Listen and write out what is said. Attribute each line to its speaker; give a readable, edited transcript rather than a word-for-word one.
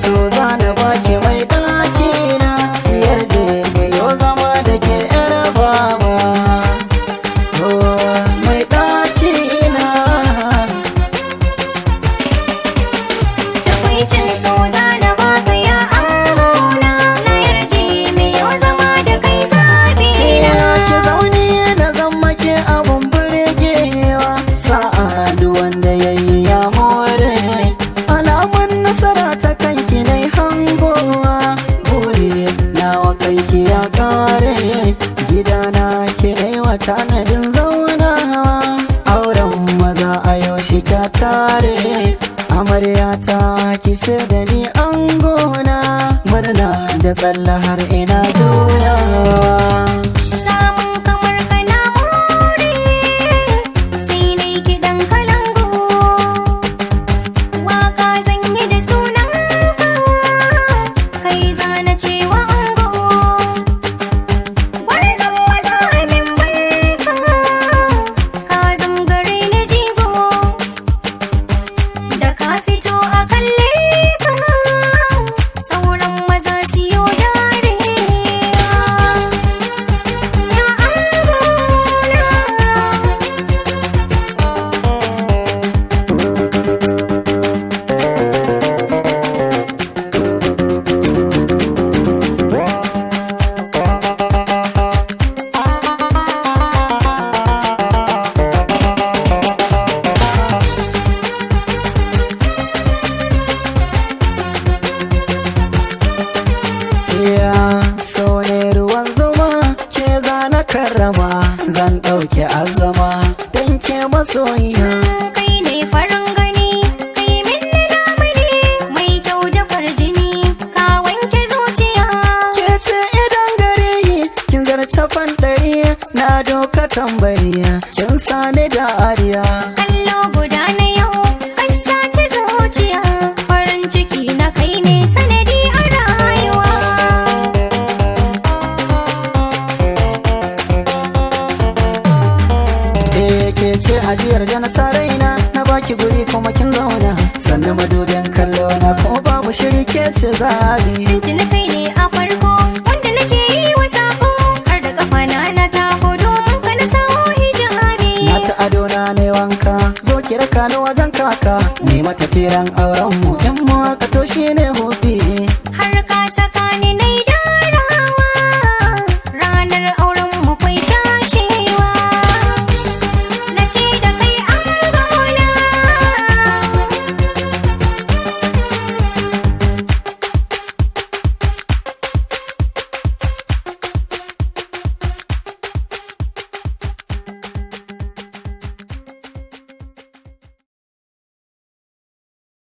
Speaker 1: so zana baki mai ɗaki na yarje mai yau zama da ke yar baba mai ɗaki na
Speaker 2: takwicin so zana baka ya amona na yarje mai yau zama da kai zabi na
Speaker 1: ki zaune da zama ke abun burgewa sa'a duk wanda yayi ya more alamun nasara ta kanki nai hangowa buri nawa kanki ya kare gidana ki nai wa tanadin zaunawa auren maza a yau shi ka kare amarya ta ki ce da ni angona murna da tsalla har ina juyawa
Speaker 2: samun kamar kana more sai nai kiɗan kalangu waka zan yi da sunan ka kai zana cewa ango gwarzon maza min barka ka zam gare ni jigo da ka fito a kalle ka sauran maza siyo dare ya ango
Speaker 1: so ne ruwan zuma ke zana karrama zan ɗauke azama don ke masoyiya
Speaker 2: kai ne farin gani kai min da lamuni mai kyau da farjini ka wanke zuciya
Speaker 1: ke ce idan gare kin zarce fandari na doka tambari kin sani da ariya
Speaker 2: kallo guda na yau ka sace zuciya farin ciki na kai ne sanadi a rayuwa
Speaker 1: ke ce ajiyar da na sa raina na baki guri kuma kin zauna sannan madubin kallo na kuma babu shiri ke ce zabi
Speaker 2: tuntuni kai ne a farko wanda nake yi wa sako har da kafa na tako domin ka na sawo hijabi
Speaker 1: na ci ado na ne wanka zo ki raka ni wajen kaka ne mata firan auren